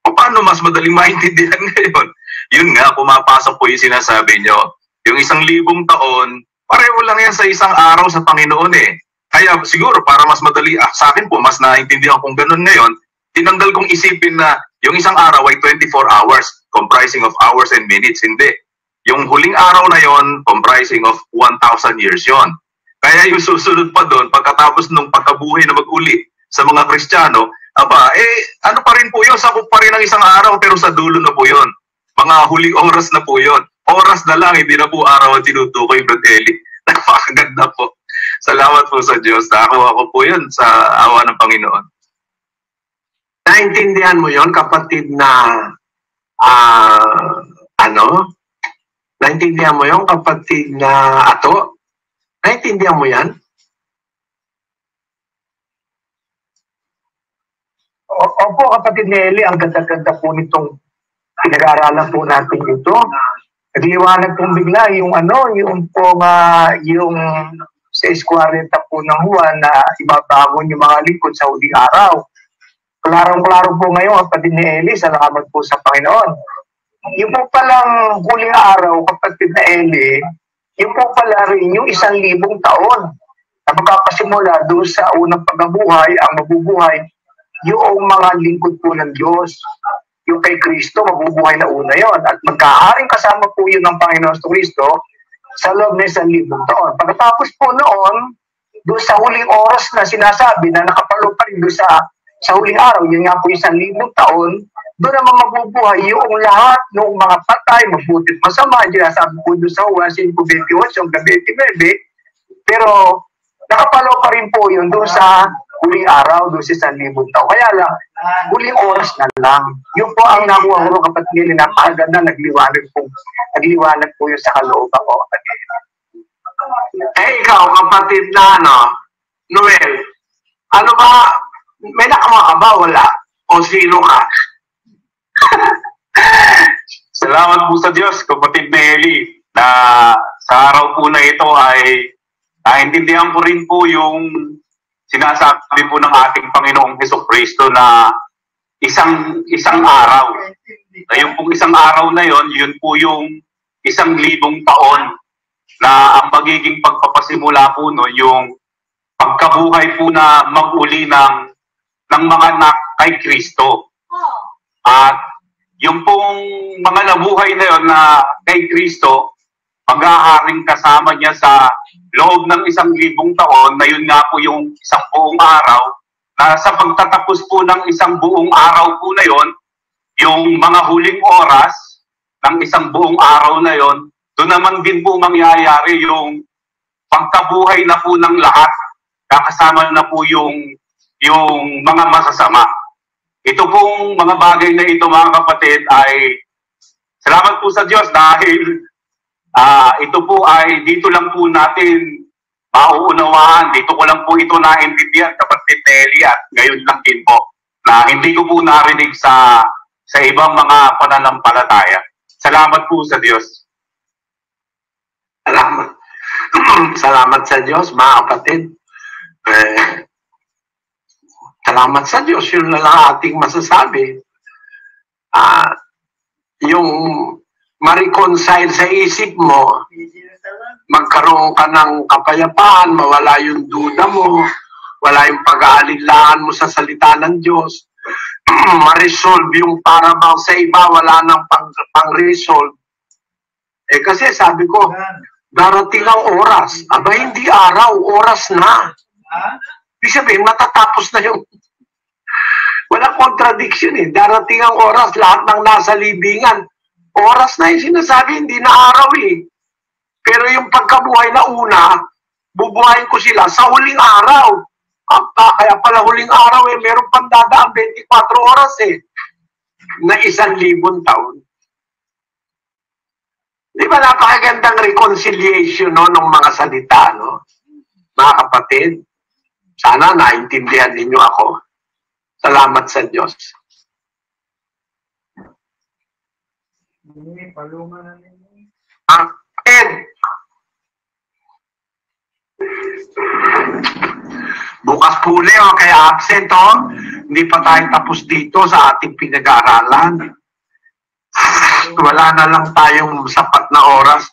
Speaker 3: Paano mas madaling maintindihan ngayon? Yun nga, pumapasok po yung sinasabi nyo. Yung 1,000 taon, pareho lang yan sa isang araw sa Panginoon eh. Kaya siguro para mas madali, sa akin po, mas naintindihan kung ganun ngayon, tinanggal kong isipin na yung isang araw ay 24 hours, comprising of hours and minutes. Hindi. Yung huling araw na yon, comprising of 1,000 years yon. Kaya yung susunod pa doon, pagkatapos ng pagkabuhay na mag-uli sa mga Kristiyano, ano pa rin po yun, sakop pa rin ng isang araw, pero sa dulo na po yun. Mga huling oras na po yun. Oras na lang, hindi na po araw ang tinutukoy, Brad Eli. Napakaganda po. Salamat po sa Diyos. Nakakuha ko po yun sa awa ng Panginoon.
Speaker 2: Naintindihan mo yon kapatid na naintindihan mo yon kapatid na Ato? Naintindihan mo yan?
Speaker 6: Opo, kapatid Nelly, ang ganda-ganda po nitong pinag-aaralan po natin ito. Nagliwanag pong bigla yung yung 6:40 po ng Juan na ibabangon yung mga lingkod sa huling araw. Klarong-klaro po ngayon, kapatid ni Eli, salamat po sa Panginoon. Yung po palang huling araw, kapatid na Eli, yung po pala rin yung 1,000 taon na magkapasimula doon sa unang pagkabuhay, ang mabubuhay, yung mga lingkod po ng Diyos. Yung kay Kristo, mabubuhay na una yon. At magkaaring kasama po yun ng Panginoon Kristo sa loob ng 1,000 taon. Pagkatapos po noon, doon sa huling oras na sinasabi na nakapalo pa rin doon sa huling araw, yun nga po 1,000 taon, doon naman mabubuhay yung lahat ng mga patay, mabutit masama, sinasabi po doon sa Juan 5:28 hanggang 29, pero nakapalo pa rin po yun doon sa huling araw, doon sa 1,000 taon. Kaya lang, huling oras na lang. Yun po ang nakuha ko kapatid nila, napakaganda, nagliwanag po yun sa kalooban ko, kapatid.
Speaker 2: Ikaw, kapatid na Noel, ano ba, may nakama ka ba? Wala? O zero ka?
Speaker 7: Salamat po sa Diyos, kapatid Nelly, na sa araw po na ito ay naintindihan ko rin po yung sinasabi po ng ating Panginoong Jesucristo na isang araw. Na yung pong isang araw na yon, yun po yung 1,000 taon na ang magiging pagpapasimula po no, yung pagkabuhay po na mag-uli ng mga anak kay Kristo. At yung pong mga nabuhay na yon na kay Kristo, mag-aaring kasama niya sa loob ng 1,000 taon, na yun nga po yung isang buong araw, na sa pagtatapos po ng isang buong araw po na yon, yung mga huling oras ng isang buong araw na yon, doon naman din po mangyayari yung pagkabuhay na po ng lahat, kakasama na po yung mga masasama. Ito pong mga bagay na ito, mga kapatid, ay salamat po sa Diyos dahil ito po ay dito lang po natin mauunawaan. Dito ko lang po ito naintindihan, kapatid Nelly, at ngayon lang din po na hindi ko po narinig sa ibang mga pananampalataya. Salamat po sa Diyos.
Speaker 2: Salamat. Salamat sa Diyos, mga kapatid. Salamat sa Diyos, yun na lang ating masasabi. Yung ma-reconcile sa isip mo, magkaroon ka ng kapayapaan, mawala yung duda mo, wala yung pag-aalinlangan mo sa salita ng Diyos. ma-resolve yung para bang sa iba wala nang pang-resolve. Eh kasi sabi ko, darating ang oras. Aba, hindi araw, oras na. Ibig sabihin, matatapos na yung... Walang contradiction eh. Darating ang oras, lahat ng nasa libingan. Oras na yung sinasabi, hindi na araw eh. Pero yung pagkabuhay na una, bubuhayin ko sila sa huling araw. Kaya pala huling araw eh, meron pang dadaan 24 oras eh. Na 1,000 taon. Di ba napakagandang reconciliation no, ng mga salita, no? Mga kapatid, sana naintindihan ninyo ako. Salamat sa Diyos. Bukas po ulit, kaya absent, oh. Hindi pa tayo tapos dito sa ating pinag-aaralan. Wala na lang tayong sapat na oras.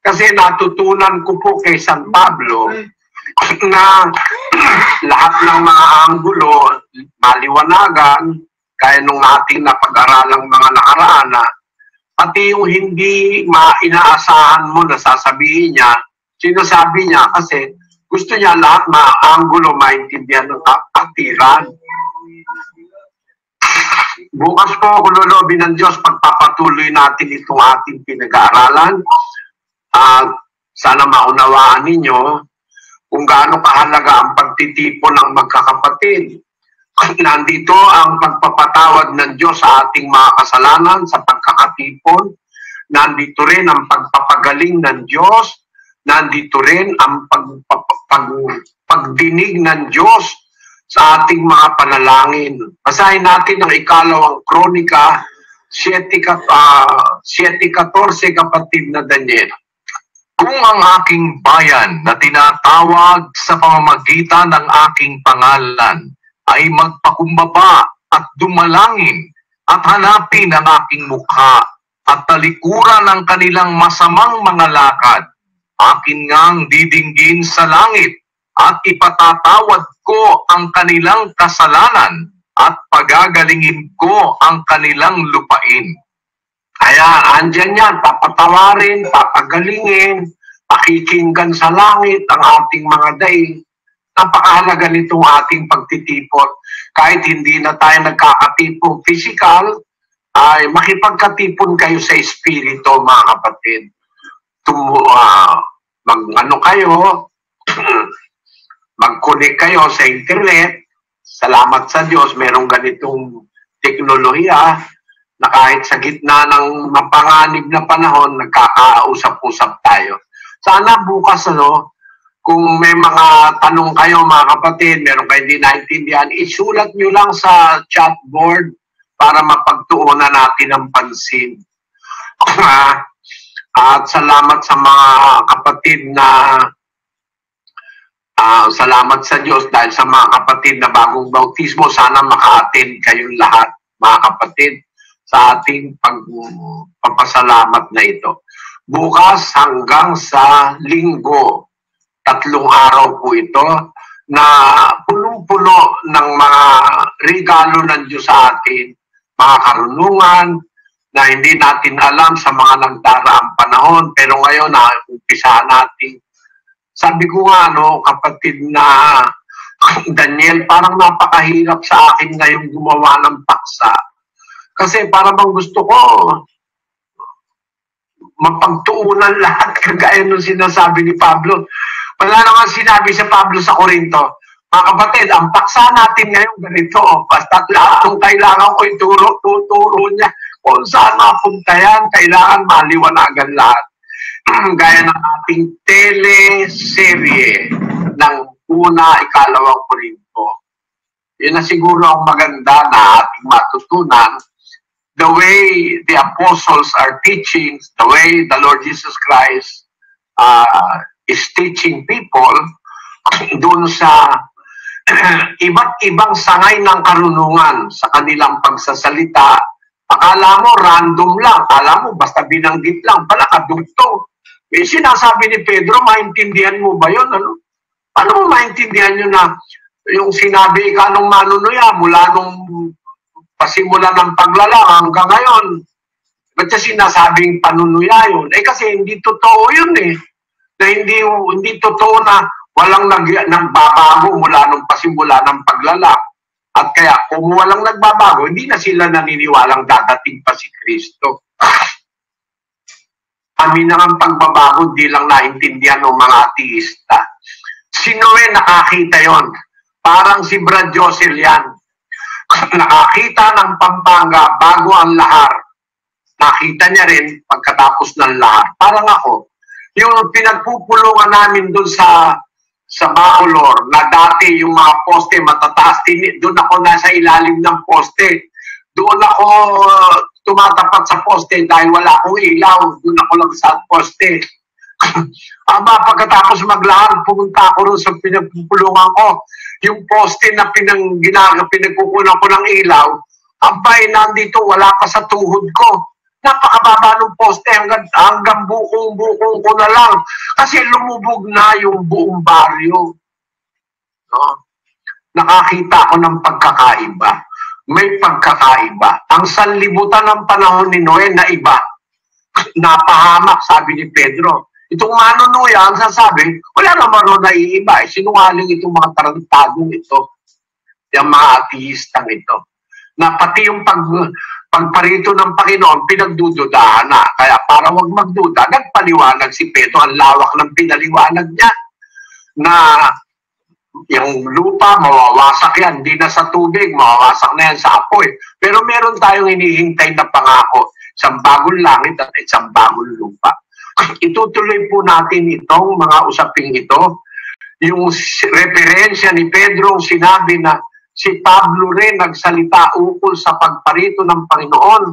Speaker 2: Kasi natutunan ko po kay San Pablo na lahat ng mga anggulo, maliwanagan, kaya nung ating napag-aralang mga nakaraan, pati yung hindi inaasahan mo na sasabihin niya, sinasabi niya kasi gusto niya lahat mga anggulo maintindihan ng kapatiran. Bukas po, kung lolobin ng Diyos, pagpapatuloy natin itong ating pinag-aaralan. Sana maunawaan ninyo kung gaano kahalaga ang pagtitipon ng magkakapatid. Nandito ang pagpapatawad ng Diyos sa ating mga kasalanan sa pagkakatipon. Nandito rin ang pagpapagaling ng Diyos. Nandito rin ang pagdinig ng Diyos sa ating mga panalangin. Basahin natin ang ikalawang kronika, 7:14, kapatid na Daniel.
Speaker 3: Kung ang aking bayan na tinatawag sa pamamagitan ng aking pangalan ay magpakumbaba at dumalangin at hanapin ang aking mukha at talikuran ang kanilang masamang mga lakad, akin ngang didinggin sa langit at ipatatawad ko ang kanilang kasalanan at pagagalingin ko ang kanilang lupain.
Speaker 2: Kaya andyan yan, papatawarin, papagalingin, pakikinggan sa langit ang ating mga daing. Napakahalaga nitong ating pagtitipon. Kahit hindi na tayo nagkakatipon physical, ay makipagkatipon kayo sa espiritu, mga kapatid. Mag-connect kayo sa internet. Salamat sa Diyos, merong ganitong teknolohiya na kahit sa gitna ng mapanganib na panahon, nagkakausap-usap tayo. Sana bukas, kung may mga tanong kayo, mga kapatid, meron kayo hindi naintindihan, isulat nyo lang sa chatboard para mapagtuunan natin ang pansin. At salamat sa mga kapatid na salamat sa Diyos dahil sa mga kapatid na bagong bautismo. Sana maka-attend kayong lahat, mga kapatid, sa ating pagpapasalamat na ito. Bukas hanggang sa Linggo, 3 araw po ito, na punong-puno ng mga regalo ng Diyos sa atin, mga karunungan na hindi natin alam sa mga nagdaraang panahon, pero ngayon umpisahan natin. Sabi ko nga, kapatid na Daniel, parang napakahirap sa akin ngayong gumawa ng paksa. Kasi parang bang gusto ko mapagtuunan lahat kagaya nung sinasabi ni Pablo. Wala naman sinabi sa Pablo sa Corinto, mga kapatid, ang paksa natin ngayon ganito, basta lahat ng kailangan ko tuturo niya kung saan mapunta yan, kailangan maliwanagan lahat. Gaya ng ating teleserye ng ikalawang Corinto. Yun na siguro ang maganda na ating matutunan. The way the apostles are teaching, the way the Lord Jesus Christ is teaching people doon sa iba't ibang sangay ng karunungan sa kanilang pagsasalita. Akala mo random lang, akala mo basta binanggit lang, pala kadugtong. Eh, sinasabi ni Pedro, maintindihan mo ba yun? Paano mo maintindihan yun na yung sinabi ka nung manunuya mula nung pasimula ng paglalang hanggang ngayon. Ba't siya sinasabing panunuya yun? Kasi hindi totoo yun eh. Na hindi totoo na walang nagbabago mula nung pasimula ng paglalang. At kaya kung walang nagbabago, hindi na sila naniniwalang dadating pa si Kristo. Amin na ang pagbabago, di lang naintindihan ng mga ateista. Si Noe nakakita yon. Parang si Brad Josel yan. Nakakita ng Pampanga bago ang lahar. Nakita niya rin pagkatapos ng lahar. Parang ako, yung pinagpupulungan namin doon sa Bacolor, na dati yung mga poste matataas, doon ako nasa ilalim ng poste. Doon ako tumatapat sa poste dahil wala akong ilaw. Doon ako lang sa poste. Pagkatapos maglahar, pumunta ako rin sa pinagpupulungan ko. Yung poste na pinagkukunan ko ng ilaw, nandito, wala pa sa tuhod ko. Napakababa ng poste hanggang bukong-bukong ko na lang. Kasi lumubog na yung buong baryo. No? Nakakita ko ng pagkakaiba. May pagkakaiba. Ang sanlibutan ng panahon ni Noe na iba. Napahamak, sabi ni Pedro. Itong manunuya, ang sasabi, wala naman na iiba. Sinungaling itong mga tarantadong ito. Yung mga ateistang ito. Na pati yung pagparito ng Panginoon, pinagdududahan na. Kaya para wag magduda, nagpaliwanag si Pedro, ang lawak ng pinaliwanag niya, na yung lupa, mawawasak yan, hindi na sa tubig, mawawasak na yan sa apoy. Pero meron tayong hinihintay na pangako, isang bagong langit at isang bagong lupa. Itutuloy po natin itong mga usaping ito. Yung referensya ni Pedro, sinabi na si Pablo rin nagsalita ukol sa pagparito ng Panginoon.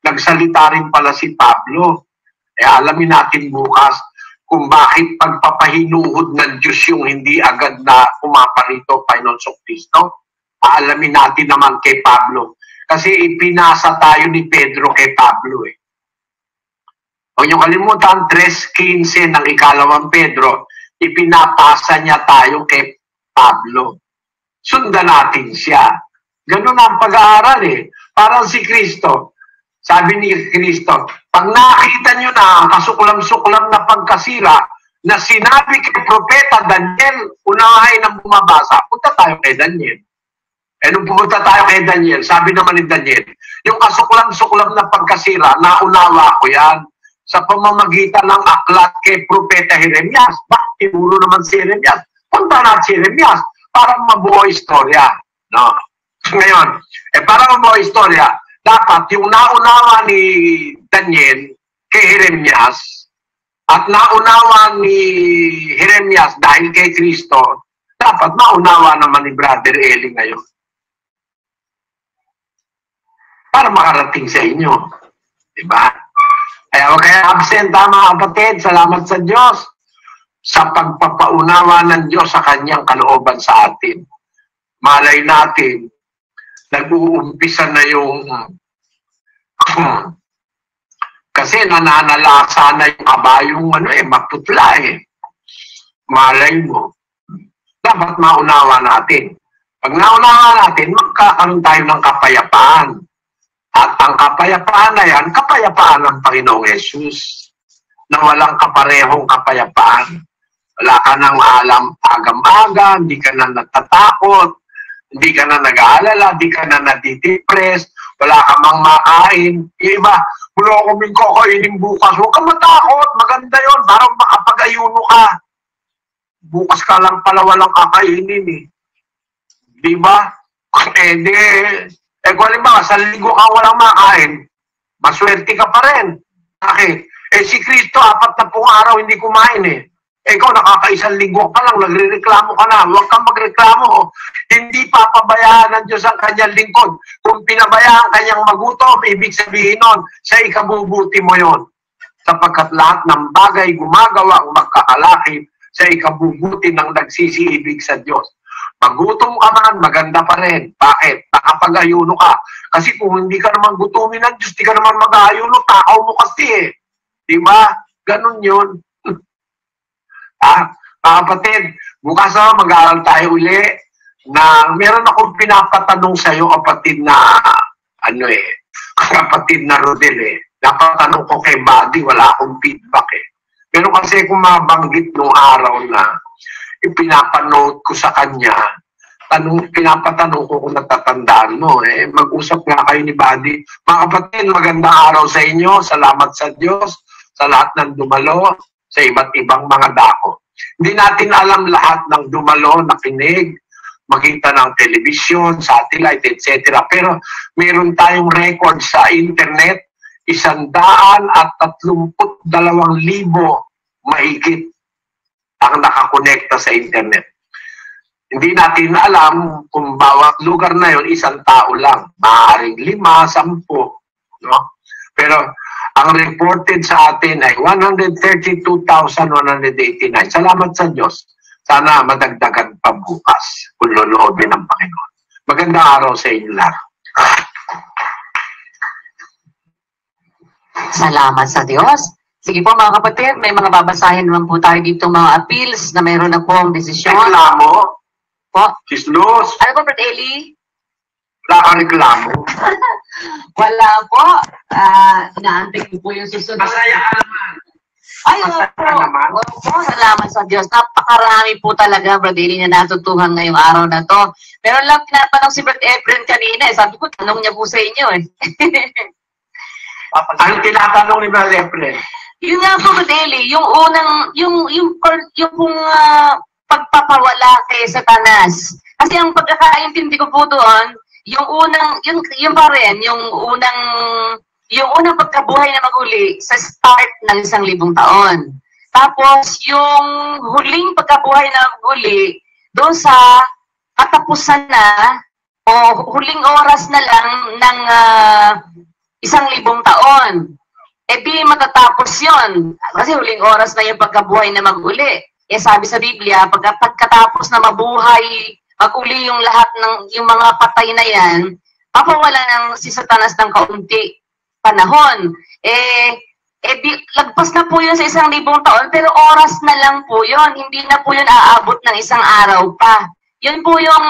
Speaker 2: Nagsalita rin pala si Pablo. Alamin natin bukas kung bakit pagpapahinuhod ng Diyos yung hindi agad na pumaparito Panginoon Kristo. Alamin natin naman kay Pablo. Kasi ipinasa tayo ni Pedro kay Pablo eh. Huwag niyo kalimutan, 3:15 ng ikalawang Pedro, ipinapasa niya tayo kay Pablo. Sundan natin siya. Ganun ang pag-aaral eh. Parang si Kristo. Sabi ni Kristo, pag nakita niyo na ang kasuklam-suklam na pagkasira na sinabi kay Propeta Daniel, unahin ang bumabasa, punta tayo kay Daniel. Nung pumunta tayo kay Daniel, sabi naman ni Daniel, yung kasuklam-suklam na pagkasira, naunawa ko yan sa pamamagitan ng aklat kay Propeta Jeremias. Bakit tinuro naman si Jeremias? Punta natin si Jeremias para mabuo istorya. No? Ngayon, para mabuo istorya, dapat yung naunawa ni Daniel kay Jeremias at naunawa ni Jeremias dahil kay Kristo, dapat maunawa naman ni Brother Eli ngayon. Para makarating sa inyo. Diba? Kaya huwag kayo absent, mga kapatid. Salamat sa Diyos sa pagpapaunawa ng Diyos sa kanyang kalooban sa atin. Malay natin, nag-uumpisa na yung kasi nananalasa na yung kabayong maputla eh. Malay mo. Dapat maunawa natin. Pag naunawa natin, magkakaroon tayo ng kapayapaan. At ang kapayapaan na yan, kapayapaan ng Panginoong Yesus. Na walang kaparehong kapayapaan. Wala ka nang alam agam-aga, hindi ka na natatakot, hindi ka na nag-aalala, hindi ka na nadidepress, wala ka mang makain. Yung iba, wala kaming kakainin bukas. Huwag ka matakot, maganda yun, parang makapag-ayuno ka. Bukas ka lang pala walang kakainin eh. Di ba? Kung halimbawa, sa linggo ka walang makain, maswerte ka pa rin. Bakit? Si Kristo, 40 araw hindi kumain eh. Ikaw, nakakaisang linggo ka lang, nagre-reklamo ka na. Huwag kang magreklamo. Hindi papabayaan ng Diyos ang kanyang lingkod. Kung pinabayaan kanyang magutom, ibig sabihin nun, sa ikabubuti mo yon. Sapagkat lahat ng bagay gumagawa ang magkakalakip sa ikabubuti ng nagsisiibig sa Diyos. Magutom ka man, maganda pa rin. Bakit? Nakapag-ayuno ka. Kasi kung hindi ka naman gutumin ng Diyos, di ka naman mag-ayuno, takaw mo kasi eh. Diba? Ganun yun. Mga kapatid, bukas na mag-aaral tayo uli na meron akong pinapatanong sa iyo, kapatid, na kapatid na Rodel Dapat tanong ko kay Buddy, wala akong feedback Pero kasi kung mabanggit nung araw na ipinapanood ko sa kanya, pinapatanong ko kung natatandaan mo. Mag-usap nga kayo ni Buddy. Mga kapatid, magandang araw sa inyo. Salamat sa Diyos, sa lahat ng dumalo, sa iba't ibang mga dako. Hindi natin alam lahat ng dumalo, nakinig, makita ng television, satellite, etc. Pero meron tayong record sa internet, 132,000 mahigit ang nakakonekta sa internet. Hindi natin alam kung bawat lugar na yon isang tao lang. Maaaring 5, 10. No? Pero ang reported sa atin ay 132,189. Salamat sa Diyos. Sana madagdagan pa bukas kung loloobin ng Panginoon. Magandang araw sa inyo lahat.
Speaker 4: Salamat sa Diyos. Sige po mga kapatid, may mga babasahin naman po tayo dito mga appeals na mayroon na pong desisyon.
Speaker 2: Reklamo?
Speaker 4: Po?
Speaker 2: Kislos?
Speaker 4: Ano po, Brad Eli?
Speaker 2: Wala kang reklamo?
Speaker 4: Wala po. Inaantay ko po yung susunod.
Speaker 2: Masaya ka naman.
Speaker 4: Ay,
Speaker 2: Masaya
Speaker 4: opo.
Speaker 2: ka naman.
Speaker 4: Opo, salamat sa Diyos. Napakarami po talaga, Brad Eli, na natutuhan ngayong araw na to. Pero lang tinatanong si Brad Efren kanina. Sabi ko, tanong niya po sa inyo
Speaker 2: Ang tinatanong ni Brad Efren?
Speaker 4: Yun nga po, Brad Eli, yung unang, yung pong pagpapawala kay Satanas. Kasi ang pagkakaintindi ko po doon, yung pa rin, yung unang pagkabuhay na maguli sa start ng 1,000 taon. Tapos, yung huling pagkabuhay na maguli, doon sa katapusan na, o huling oras na lang ng 1,000 taon. Di matatapos yon. Kasi huling oras na yung pagkabuhay na maguli. Sabi sa Biblia, pagkatapos na mabuhay, mag-uli yung lahat ng yung mga patay na yan, mapawala ng si Satanas ng kaunti panahon. Lagpas na po yun sa 1,000 taon, pero oras na lang po yun. Hindi na po yun aabot ng isang araw pa. Yun po yung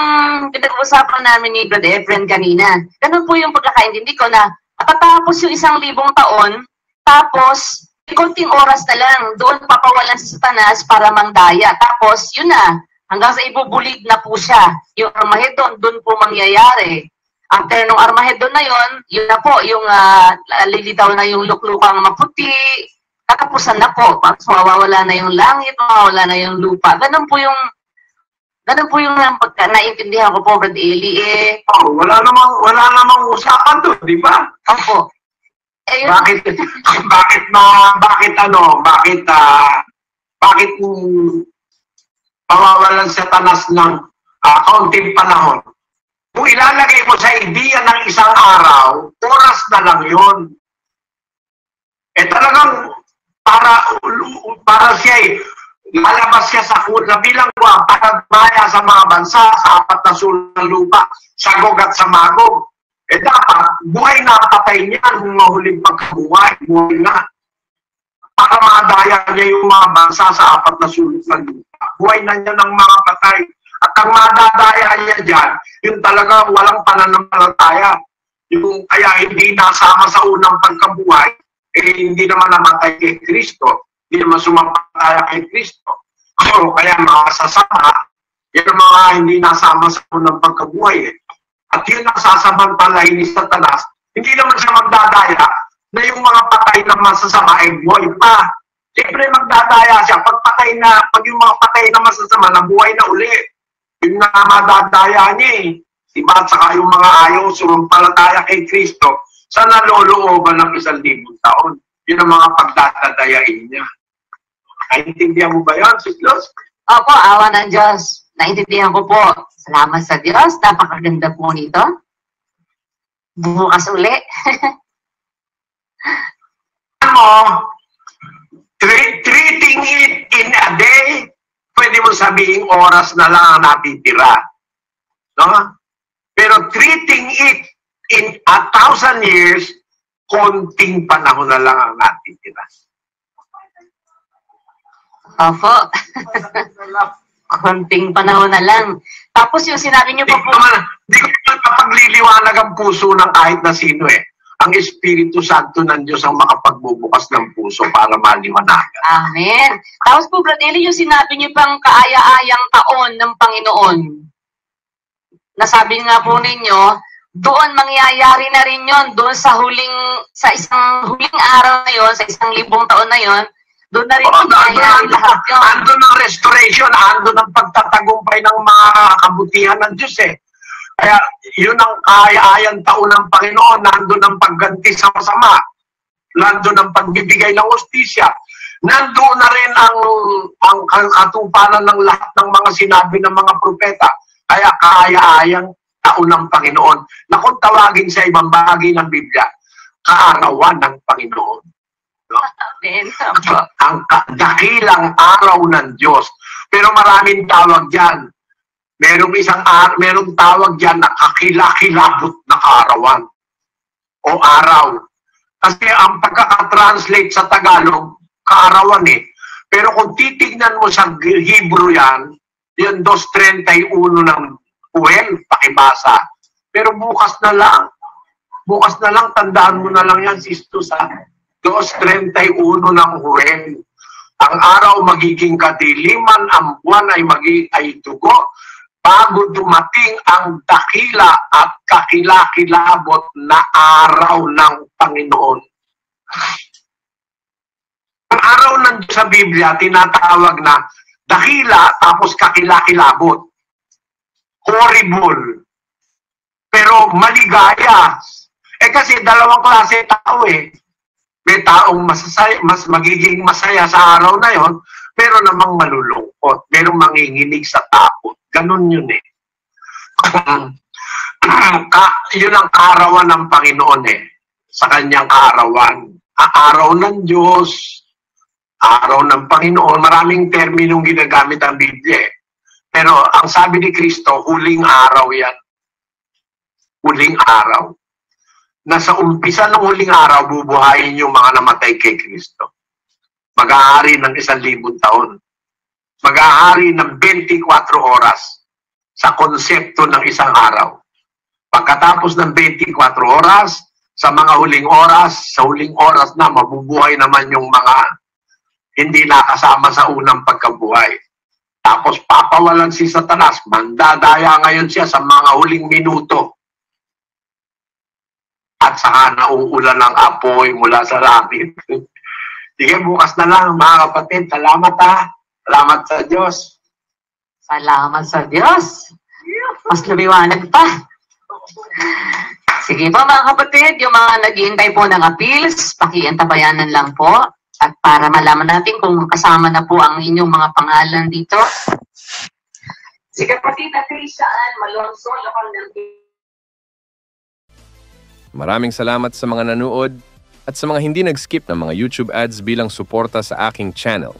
Speaker 4: pinag-usapan namin ni Brad Efren kanina. Ganun po yung pagkakaintindi ko na matatapos yung 1,000 taon, tapos konting oras na lang, doon papawalan si Satanas para mangdaya. Tapos, yun na, hanggang sa ibubulig na po siya. Yung Armageddon, doon po mangyayari. After nung Armageddon na yun na po, yung lilitaw na yung luklukang maputi, katapusan na po. Tapos mawawala na yung langit, mawawala na yung lupa. Ganun po yung naintindihan ko po, Brad Eli.
Speaker 2: Wala namang usapan doon, di ba?
Speaker 4: Opo.
Speaker 2: Bakit pawawalan si Satanas ng kaunting panahon? Kung ilalagay mo sa ideya ng isang araw, oras na lang yun. Talagang para siya lalabas siya sa bilang para maya sa mga bansa sa 4 na sulong ng lupa, sagog at samagog. Dapat, buhay na patay niya kung mahuling pagkabuhay, buhay na. Para madaya niya yung mga bansa sa 4 na sulong ng lupa. Buhay na niya ng mga patay. At ang madadaya niya dyan, yung talaga walang pananampalataya. Yung kaya hindi nasama sa unang pagkabuhay, hindi naman namatay kay Kristo. Hindi naman sumampataya kay Kristo. Kaya mga sasama, yan ang mga hindi nasama sa unang pagkabuhay At yun ang sasamantalahin ni Satanas. Hindi naman siya magdadaya na yung mga patay na masasama ay buhay pa. Siyempre magdadaya siya. Pag yung mga patay na masasama, nabuhay na uli. Yung na madadaya niya Diba? At saka yung mga ayaw sumampalataya kay Kristo sa nalolooban ng 1,000 taon. Yun ang mga pagdadadayain niya. Naintindihan mo ba yan, Siklos?
Speaker 4: Opo, awa ng Diyos. Naintindihan ko po. Salamat sa Diyos. Napakaganda po nito. Bukas uli.
Speaker 2: Treating it in a day, pwede mo sabihin oras na lang ang natitira. No? Pero treating it in 1,000 years, konting panahon na lang ang natitira.
Speaker 4: Opo. Konting panahon na lang. Tapos yung sinabi niyo pa po.
Speaker 2: Hindi ko napagliliwanag talagang puso ng kahit na sino eh. Ang Espiritu Santo ng Diyos ang makapagbubukas ng puso para maliwanagan.
Speaker 4: Amen. Tapos po, Brad Eli, yung sinabi niyo pang kaaya-ayang taon ng Panginoon. Nasabi nga po ninyo, doon mangyayari na rin yon, doon sa isang huling araw na yon, sa 1,000 taon na yon, doon na rin mangyayari lahat yun.
Speaker 2: Ando ng restoration, ando ng pagtatagumpay ng mga kabutihan ng Diyos eh. Kaya yun ang kaaya-ayang taon ng Panginoon, nandun ang pagganti sa masama, nandun ang pagbibigay ng hustisya, nandun na rin ang katuparan ng lahat ng mga sinabi ng mga propeta. Kaya kaaya-ayang taon ng Panginoon, na kung tawagin sa ibang bahagi ng Biblia, kaarawan ng Panginoon. No?
Speaker 4: Amen.
Speaker 2: Ang dakilang araw ng Diyos. Pero maraming tawag dyan. Merong tawag dyan na kakilakilabot na kaarawan o araw. Kasi ang pagkakatranslate sa Tagalog, kaarawan eh. Pero kung titignan mo sa Hebrew yan, yung 2:31 ng Joel, pakibasa. Pero bukas na lang, tandaan mo na lang yan, sistus ha. 2:31 ng Joel. Ang araw magiging kadiliman, ang buwan ay dugo, bago dumating ang dakila at kakilakilabot na araw ng Panginoon. Ang araw ng Diyos sa Biblia, tinatawag na dakila tapos kakilakilabot. Horrible. Pero maligaya. Kasi dalawang klase tao eh. May taong mas magiging masaya sa araw na yon, pero namang malulungkot. Merong manginginig sa takot. Ganun yun eh. Yun ang kaarawan ng Panginoon eh. Sa kanyang kaarawan. Araw ng Diyos, araw ng Panginoon. Maraming terminong ginagamit ang Biblia eh. Pero ang sabi ni Kristo, huling araw yan. Huling araw. Nasa umpisa ng huling araw, bubuhayin yung mga namatay kay Kristo. Mag-aari ng 1,000 taon. Mag-aari ng 24 oras sa konsepto ng isang araw. Pagkatapos ng 24 oras, sa mga huling oras, sa huling oras na mabubuhay naman yung mga hindi nakasama sa unang pagkabuhay. Tapos papawalan si Satanas, mandadaya ngayon siya sa mga huling minuto. At saka nauulan ng apoy mula sa langit. Sige, bukas na lang mga kapatid. Salamat ha. Salamat sa Diyos.
Speaker 4: Salamat sa Diyos. Mas lumiwanag pa. Sige po mga kapatid, yung mga naghihintay po ng appeals, pakiantabayanan lang po. At para malaman natin kung kasama na po ang inyong mga pangalan dito. Si kapatid na Trishaan Malonzo, lokal ng...
Speaker 1: Maraming salamat sa mga nanood at sa mga hindi nag-skip ng mga YouTube ads bilang suporta sa aking channel.